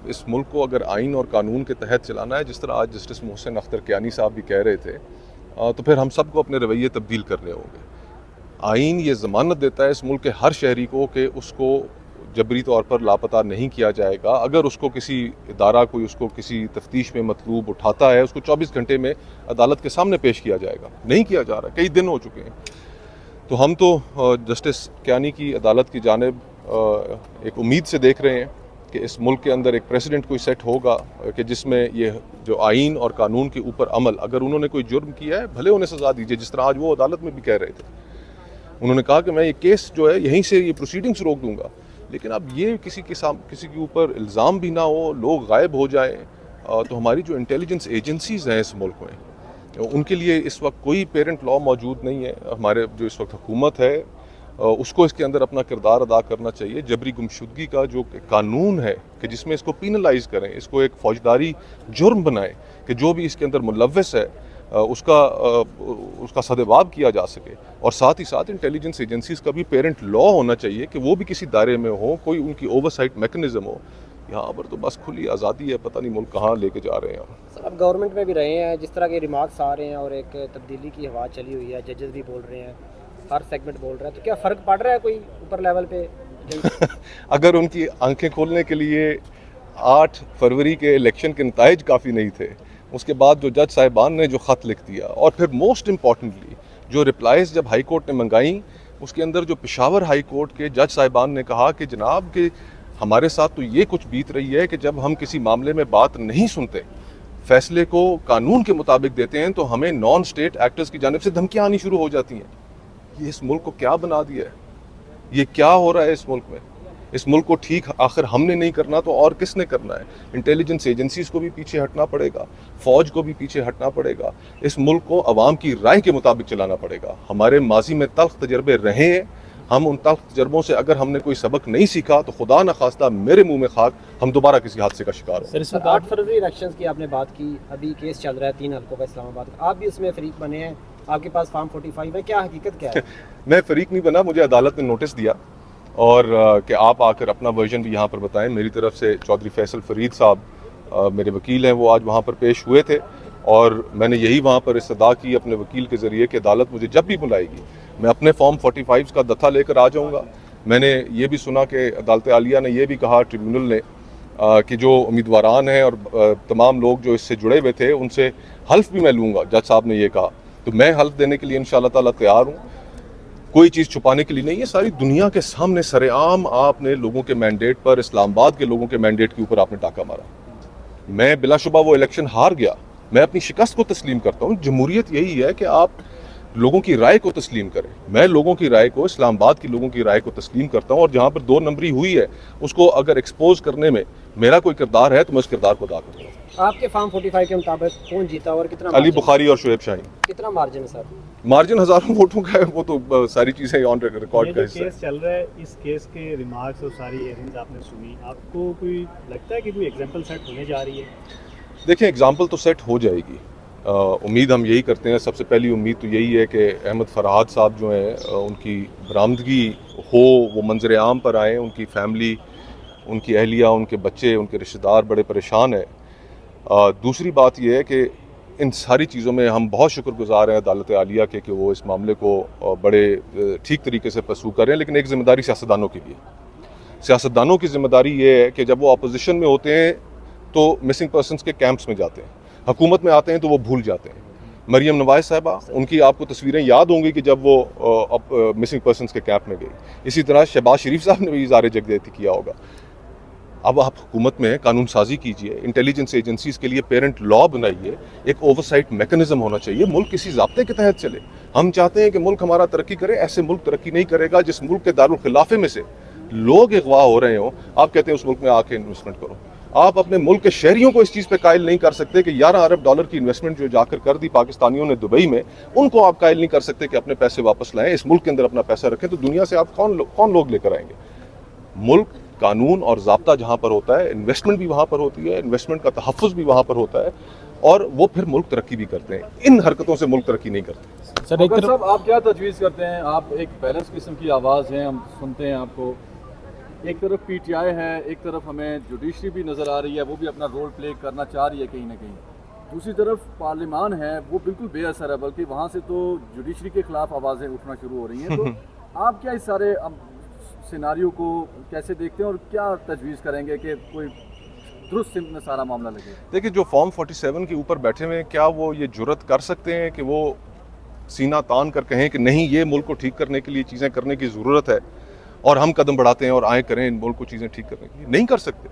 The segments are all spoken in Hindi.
इस मुल्क को अगर आइन और कानून के तहत चलाना है, जिस तरह आज जस्टिस मोहसिन अख्तर कियानी साहब भी कह रहे थे, तो फिर हम सबको अपने रवैये तब्दील करने होंगे। आइन ये ज़मानत देता है इस मुल्क के हर शहरी को कि उसको जबरी तौर पर लापता नहीं किया जाएगा। अगर उसको किसी इदारा कोई उसको किसी तफ्तीश में मतलूब उठाता है, उसको 24 घंटे में अदालत के सामने पेश किया जाएगा। नहीं किया जा रहा, कई दिन हो चुके हैं। तो हम तो जस्टिस कियानी की अदालत की जानिब एक उम्मीद से देख रहे हैं कि इस मुल्क के अंदर एक प्रेसिडेंट कोई सेट होगा कि जिसमें ये जो आइन और कानून के ऊपर अमल, अगर उन्होंने कोई जुर्म किया है भले उन्हें सज़ा दीजिए, जिस तरह आज वो अदालत में भी कह रहे थे। उन्होंने कहा कि मैं ये केस जो है यहीं से ये प्रोसीडिंग्स रोक दूंगा, लेकिन अब ये किसी के ऊपर इल्ज़ाम भी ना हो, लोग गायब हो जाएं, तो हमारी जो इंटेलिजेंस एजेंसीज़ हैं इस मुल्क में, उनके लिए इस वक्त कोई पेरेंट लॉ मौजूद नहीं है। हमारे जो इस वक्त हुकूमत है उसको इसके अंदर अपना किरदार अदा करना चाहिए। जबरी गुमशुदगी का जो कानून है कि जिसमें इसको पीनलाइज करें, इसको एक फौजदारी जुर्म बनाएं कि जो भी इसके अंदर मुलव्वस है उसका सदेबाब किया जा सके। और साथ ही साथ इंटेलिजेंस एजेंसीज़ का भी पेरेंट लॉ होना चाहिए कि वो भी किसी दायरे में हो, कोई उनकी ओवरसाइट मैकेनिज्म हो। यहाँ पर तो बस खुली आज़ादी है, पता नहीं मुल्क कहाँ लेके जा रहे हैं। सर, अब गवर्नमेंट में भी रहे हैं, जिस तरह के रिमार्क्स आ रहे हैं और एक तब्दीली की हवा चली हुई है, जजेस भी बोल रहे हैं, हर सेगमेंट बोल रहा है, तो क्या फ़र्क पड़ रहा है कोई ऊपर लेवल पे? अगर उनकी आंखें खोलने के लिए 8 फरवरी के इलेक्शन के नताइज काफ़ी नहीं थे, उसके बाद जो जज साहिबान ने जो ख़त लिख दिया, और फिर मोस्ट इम्पॉर्टेंटली जो रिप्लाइज जब हाई कोर्ट ने मंगाई, उसके अंदर जो पेशावर हाई कोर्ट के जज साहिबान ने कहा कि जनाब कि हमारे साथ तो ये कुछ बीत रही है कि जब हम किसी मामले में बात नहीं सुनते, फैसले को कानून के मुताबिक देते हैं, तो हमें नॉन स्टेट एक्टर्स की जानिब से धमकियाँ आनी शुरू हो जाती हैं। ये इस मुल्क को क्या बना दिया है? ये क्या हो रहा है इस मुल्क में? इस मुल्क को ठीक आखिर हमने नहीं करना तो और किसने करना है? इंटेलिजेंस एजेंसीज़ को भी पीछे हटना पड़ेगा, फ़ौज को भी पीछे हटना पड़ेगा। इस मुल्क को अवाम की राय के मुताबिक चलाना पड़ेगा। हमारे माजी में तल्ख तजर्बे रहे हैं, हम उन तल्ख तजर्बों से अगर हमने कोई सबक नहीं सीखा तो खुदा न खास्ता मेरे मुंह में खाक, हम दोबारा किसी हादसे का शिकार हो। सर, 8 फरवरी इलेक्शंस की आपने बात की, अभी केस चल रहा है 3 हल्कों का इस्लामाबाद का, आप भी उसमें फरीक बने हैं, आपके पास फॉर्म 45 है, क्या हकीकत क्या है? मैं फरीक नहीं बना, मुझे अदालत ने नोटिस दिया और कि आप आकर अपना वर्जन भी यहाँ पर बताएं। मेरी तरफ से चौधरी फैसल फरीद साहब मेरे वकील हैं, वो आज वहाँ पर पेश हुए थे और मैंने यही वहाँ पर इस्तदा की अपने वकील के ज़रिए कि अदालत मुझे जब भी बुलाएगी मैं अपने फॉर्म 45 का दत्था लेकर आ जाऊँगा। मैंने ये भी सुना कि अदालत आलिया ने यह भी कहा, ट्रिब्यूनल ने, कि जो उम्मीदवारान हैं और तमाम लोग जो इससे जुड़े हुए थे उनसे हल्फ भी मैं लूँगा। जज साहब ने यह कहा, तो मैं हल्फ देने के लिए इंशाअल्लाह ताला तैयार हूँ। कोई चीज़ छुपाने के लिए नहीं है, सारी दुनिया के सामने सरेआम आपने लोगों के मैंडेट पर, इस्लामाबाद के लोगों के मैंडेट के ऊपर आपने टाका मारा। मैं बिलाशुबा वो इलेक्शन हार गया, मैं अपनी शिकस्त को तस्लीम करता हूँ। जमहूरियत यही है कि आप लोगों की राय को तस्लीम करें। मैं लोगों की राय को, इस्लामाबाद की लोगों की राय को तस्लीम करता हूँ और जहाँ पर 2 नंबरी हुई है उसको अगर एक्सपोज करने में मेरा कोई किरदार है तो मैं उस किरदार को अदा करूँगा। आपके फॉर्म 45 के मुताबिक कौन जीता और कितना? अली बुखारी और शुएब शाहीन। कितना मार्जिन है सर? मार्जिन हज़ारों वोटों का है, वो तो सारी चीज़ें ऑन रिकॉर्ड का हिस्सा है। केस चल रहा है, इस केस के रिमार्क्स और सारी हियरिंग्स आपने सुनी, आपको कोई लगता है कि कोई एग्जांपल सेट होने जा रही है? देखिए, एग्जाम्पल तो सेट हो जाएगी, उम्मीद हम यही करते हैं। सबसे पहली उम्मीद तो यही है कि अहमद फरहाद साहब जो हैं उनकी बरामदगी हो, वो मंजर आम पर आएँ। उनकी फैमिली, उनकी अहलिया, उनके बच्चे, उनके रिश्तेदार बड़े परेशान हैं। दूसरी बात यह है कि इन सारी चीज़ों में हम बहुत शुक्रगुजार हैं अदालत आलिया के कि वो इस मामले को बड़े ठीक तरीके से परसू कर रहे हैं। लेकिन एक ज़िम्मेदारी सियासतदानों की भी है। सियासतदानों की ज़िम्मेदारी ये है कि जब वो अपोजिशन में होते हैं तो मिसिंग पर्सनस के कैंप्स में जाते हैं, हुकूमत में आते हैं तो वो भूल जाते हैं। मरियम नवाज साहिबा, उनकी आपको तस्वीरें याद होंगी कि जब वो मिसिंग पर्सनस के कैंप में गई। इसी तरह शहबाज शरीफ साहब ने भी इज़हार यकजहती किया होगा। अब आप हुकूमत में कानून साजी कीजिए, इंटेलिजेंस एजेंसीज़ के लिए पेरेंट लॉ बनाइए, एक ओवरसाइट मैकेनिज्म होना चाहिए, मुल्क किसी ज़ाब्ते के तहत चले। हम चाहते हैं कि मुल्क हमारा तरक्की करे, ऐसे मुल्क तरक्की नहीं करेगा जिस मुल्क के दारुल खिलाफे में से लोग अगवा हो रहे हो। आप कहते हैं उस मुल्क में आके इन्वेस्टमेंट करो। आप अपने मुल्क के शहरियों को इस चीज़ पे कायल नहीं कर सकते कि 11 अरब डॉलर की इन्वेस्टमेंट जो जाकर कर दी पाकिस्तानियों ने दुबई में, उनको आप कायल नहीं कर सकते कि अपने पैसे वापस लाएं, इस मुल्क के अंदर अपना पैसा रखें। तो दुनिया से आप कौन लोग लेकर आएंगे? मुल्क, कानून और ज़ाब्ता जहाँ पर होता है, इन्वेस्टमेंट भी वहाँ पर होती है, इन्वेस्टमेंट का तहफ़्फ़ुज़ भी वहाँ पर होता है और वो फिर मुल्क तरक्की भी करते हैं। इन हरकतों से मुल्क तरक्की नहीं करते। सर, साहब, आप क्या तजवीज़ करते हैं? आप एक बैलेंस किस्म की आवाज़ हैं, हम सुनते हैं आपको, एक तरफ पीटीआई है, एक तरफ हमें जुडिशरी भी नज़र आ रही है, वो भी अपना रोल प्ले करना चाह रही है कहीं ना कहीं। दूसरी तरफ पार्लियामान है, वो बिल्कुल बेअसर है, बल्कि वहाँ से तो जुडिशरी के खिलाफ आवाज़ें उठना शुरू हो रही हैं। तो आप क्या इस सारे सिनारियों को कैसे देखते हैं और क्या तजवीज़ करेंगे कि कोई दुरुस्त सिमत में सारा मामला लगे? देखिए, जो फॉर्म 47 के ऊपर बैठे हुए हैं, क्या वो ये जुर्रत कर सकते हैं कि वो सीना तान कर कहें कि नहीं, ये मुल्क को ठीक करने के लिए चीज़ें करने की ज़रूरत है और हम कदम बढ़ाते हैं और आए करें इन मुल्क को चीज़ें ठीक करने के लिए? नहीं कर सकते।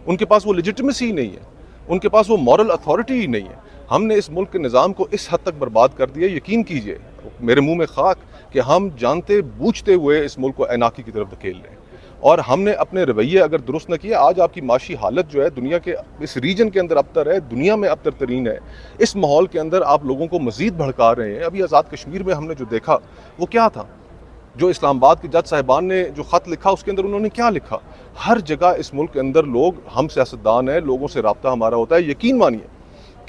उनके पास वो लेजिटिमेसी ही नहीं है, उनके पास वो मॉरल अथॉरिटी ही नहीं है। हमने इस मुल्क के निज़ाम को इस हद तक बर्बाद कर दिया, यकीन कीजिए, मेरे मुंह में खाक, कि हम जानते बूझते हुए इस मुल्क को एनाकी की तरफ धकेल रहे हैं। और हमने अपने रवैये अगर दुरुस्त न किए, आज आपकी माशी हालत जो है दुनिया के इस रीजन के अंदर अबतर है, दुनिया में अबतर तरीन है। इस माहौल के अंदर आप लोगों को मज़ीद भड़का रहे हैं। अभी आज़ाद कश्मीर में हमने जो देखा वो क्या था? जो इस्लामाबाद के जज साहिबान ने जो ख़त लिखा, उसके अंदर उन्होंने क्या लिखा? हर जगह इस मुल्क के अंदर लोग, हम सियासतदान हैं, लोगों से रब्ता हमारा होता है। यकीन मानिए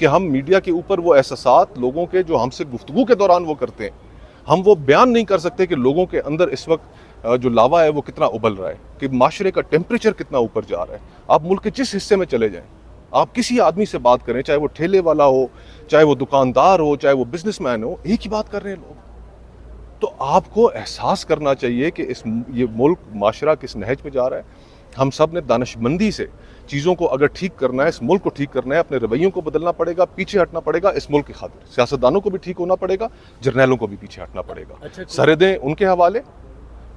कि हम मीडिया के ऊपर वो एहसासात लोगों के जो हमसे गुफ्तगू के दौरान वो करते हैं, हम वो बयान नहीं कर सकते कि लोगों के अंदर इस वक्त जो लावा है वो कितना उबल रहा है, कि माशरे का टेम्परेचर कितना ऊपर जा रहा है। आप मुल्क के जिस हिस्से में चले जाएं, आप किसी आदमी से बात करें, चाहे वो ठेले वाला हो, चाहे वो दुकानदार हो, चाहे वो बिजनेसमैन हो, एक ही बात कर रहे हैं लोग। तो आपको एहसास करना चाहिए कि ये मुल्क, माशरा किस नहज पे जा रहा है। हम सब ने दानिशमंदी से चीज़ों को अगर ठीक करना है, इस मुल्क को ठीक करना है, अपने रवैयों को बदलना पड़ेगा, पीछे हटना पड़ेगा इस मुल्क की खातिर। सियासतदानों को भी ठीक होना पड़ेगा, जर्नैलों को भी पीछे हटना पड़ेगा। सरहदें उनके हवाले,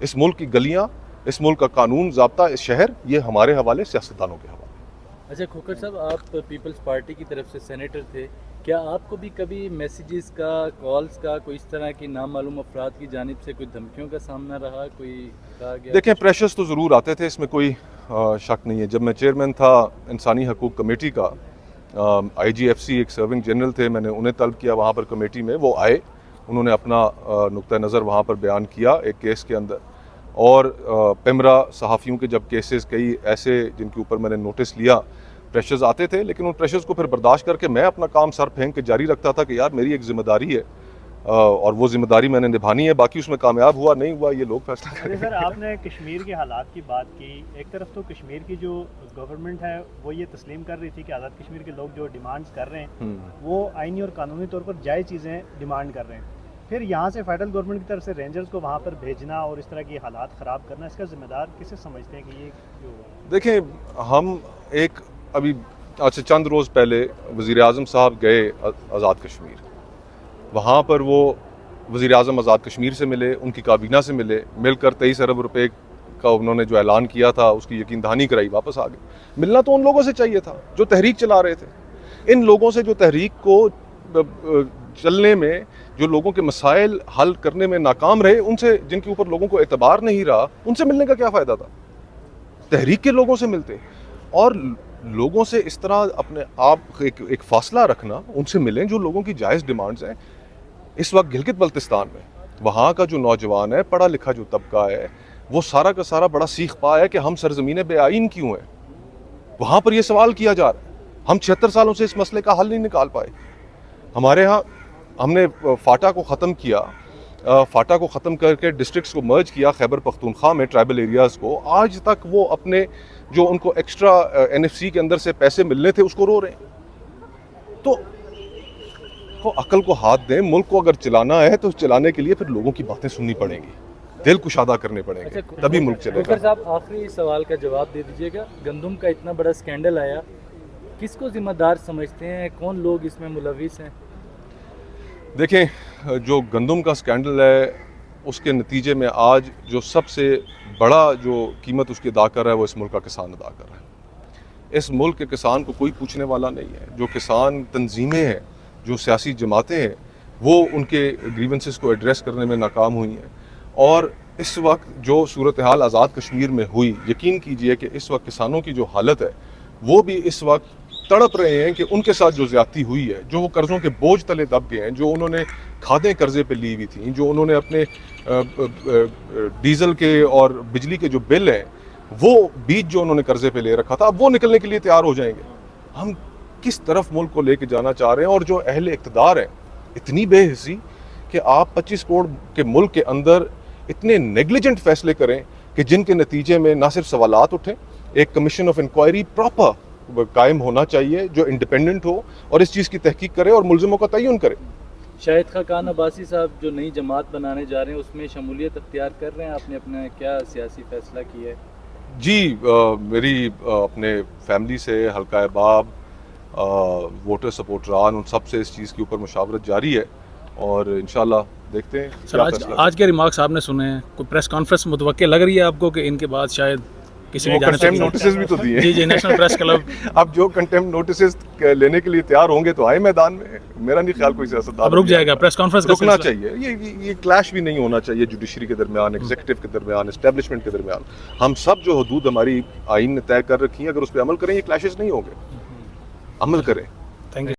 इस मुल्क की गलियाँ, इस मुल्क का कानून ज़ाब्ता, इस शहर, ये हमारे हवाले, सियासतदानों के हवाले। अच्छा खोखर साहब, आप पीपल्स पार्टी की तरफ से सेनेटर थे, क्या आपको भी कभी मैसेजेस का, कॉल्स का, कोई इस तरह की नामालूम अफराद की जानिब से कोई धमकियों का सामना रहा, कोई कहा गया? देखें, प्रेशर्स तो ज़रूर आते थे, इसमें कोई शक नहीं है। जब मैं चेयरमैन था इंसानी हकूक़ कमेटी का, IGFC एक सर्विंग जनरल थे, मैंने उन्हें तलब किया वहाँ पर कमेटी में, वो आए, उन्होंने अपना नुक्ता नज़र वहाँ पर बयान किया एक केस के अंदर। और पेमरा सहाफ़ियों के जब केसेस कई ऐसे जिनके ऊपर मैंने नोटिस लिया, प्रेशर्स आते थे, लेकिन उन प्रेशर्स को फिर बर्दाश्त करके मैं अपना काम सर फेंक के जारी रखता था कि यार मेरी एक ज़िम्मेदारी है और वो ज़िम्मेदारी मैंने निभानी है। बाकी उसमें कामयाब हुआ नहीं हुआ, ये लोग फैसला करेंगे। सर, आपने कश्मीर के हालात की बात की। एक तरफ तो कश्मीर की जो गवर्नमेंट है वो ये तस्लीम कर रही थी कि आज़ाद कश्मीर के लोग जो डिमांड्स कर रहे हैं वो आईनी और कानूनी तौर पर जायज़ चीज़ें डिमांड कर रहे हैं। फिर यहाँ से फेडरल गवर्नमेंट की तरफ से रेंजर्स को वहाँ पर भेजना और इस तरह की हालात ख़राब करना, इसका ज़िम्मेदार किसे समझते हैं कि ये क्यों हुआ? देखें, हम एक अभी आज से चंद रोज़ पहले वज़ीर आज़म साहब गए आज़ाद कश्मीर। वहाँ पर वो वज़ीर आज़म आज़ाद कश्मीर से मिले, उनकी काबीना से मिले, मिलकर 23 अरब रुपए का उन्होंने जो ऐलान किया था उसकी यकीन दहानी कराई, वापस आ गए। मिलना तो उन लोगों से चाहिए था जो तहरीक चला रहे थे। इन लोगों से जो तहरीक को चलने में, जो लोगों के मसाइल हल करने में नाकाम रहे, उनसे, जिनके ऊपर लोगों को एतबार नहीं रहा, उनसे मिलने का क्या फ़ायदा था? तहरीक के लोगों से मिलते। और लोगों से इस तरह अपने आप एक फ़ासला रखना, उनसे मिलें जो लोगों की जायज़ डिमांड्स हैं। इस वक्त गिलगित बल्तिस्तान में वहाँ का जो नौजवान है, पढ़ा लिखा जो तबका है, वो सारा का सारा बड़ा सीख पाया है कि हम सरज़मीन बेआइन क्यों हैं। वहाँ पर ये सवाल किया जा रहा है। हम 76 सालों से इस मसले का हल नहीं निकाल पाए। हमारे यहाँ हमने फाटा को ख़त्म किया, फाटा को ख़त्म करके डिस्ट्रिक्ट्स को मर्ज किया खैबर पख्तूनख्वा में, ट्राइबल एरियाज़ को। आज तक वो अपने जो उनको एक्स्ट्रा NFC के अंदर से पैसे मिलने थे उसको रो रहे हैं। तो अकल को हाथ दें। मुल्क को अगर चलाना है तो चलाने के लिए फिर लोगों की बातें सुननी पड़ेंगी, दिल कुशादा करने पड़ेंगे, तभी मुल्क चलेगा। खोखर साहब, आखिरी सवाल का जवाब दे दीजिएगा। गंदम का इतना बड़ा स्कैंडल आया, किसको जिम्मेदार समझते हैं? कौन लोग इसमें मुलविस हैं? देखें, जो गंदम का स्कैंडल है उसके नतीजे में आज जो सबसे बड़ा जो कीमत उसकी अदा कर रहा है वो इस मुल्क का किसान अदा कर रहा है। इस मुल्क के किसान को कोई पूछने वाला नहीं है। जो किसान तंजीमें हैं, जो सियासी जमातें हैं, वो उनके ग्रीवेंसेस को एड्रेस करने में नाकाम हुई हैं। और इस वक्त जो सूरत हाल आज़ाद कश्मीर में हुई, यकीन कीजिए कि इस वक्त किसानों की जो हालत है वो भी इस वक्त तड़प रहे हैं कि उनके साथ जो ज़्यादती हुई है, जो वो कर्ज़ों के बोझ तले दब गए हैं, जो उन्होंने खादें कर्ज़े पे ली हुई थी, जो उन्होंने अपने डीज़ल के और बिजली के जो बिल हैं, वो बीज जो उन्होंने कर्ज़े पे ले रखा था, अब वो निकलने के लिए तैयार हो जाएंगे। हम किस तरफ मुल्क को लेके जाना चाह रहे हैं? और जो अहले इक़्तिदार हैं, इतनी बेहिसी कि आप 25 करोड़ के मुल्क के अंदर इतने नेग्लिजेंट फैसले करें कि जिनके नतीजे में ना सिर्फ सवालात उठें, एक कमीशन ऑफ इंक्वायरी प्रॉपर कायम होना चाहिए जो इंडिपेंडेंट हो और इस चीज़ की तहकीक करे और मुलजिमों का तयन करे। शाहिद खान अब्बासी साहब जो नई जमात बनाने जा रहे हैं उसमें शमूलियत अख्तियार कर रहे हैं, आपने अपना क्या सियासी फैसला किया है? जी मेरी अपने फैमिली से हल्का बाब वोटर सपोर्टरान उन सब से इस चीज़ के ऊपर मुशावरत जारी है और इंशाल्लाह देखते हैं। सर आज के रिमार्क्स आपने सुने हैं, कोई प्रेस कॉन्फ्रेंस मुतवक्के लग रही है आपको कि इनके बाद शायद किसी की कंटेम्प्ट नोटिस भी तो दिए। जी नेशनल प्रेस क्लब अब जो कंटेम्प्ट नोटिस लेने के लिए तैयार होंगे तो आए मैदान में। मेरा नहीं ख्याल कोई सियासतदान अब रुक जाएगा प्रेस कॉन्फ्रेंस का रुकना सिलसिला। चाहिए। ये क्लैश भी नहीं होना चाहिए जुडिशरी के दरमियान, एग्जीक्यूटिव के दरमियान, एस्टेब्लिशमेंट के दरमियान। हम सब जो हदूद हमारी आइन ने तय कर रखी है अगर उस पर अमल करें ये क्लैशेस नहीं होंगे। अमल करें। Thank you.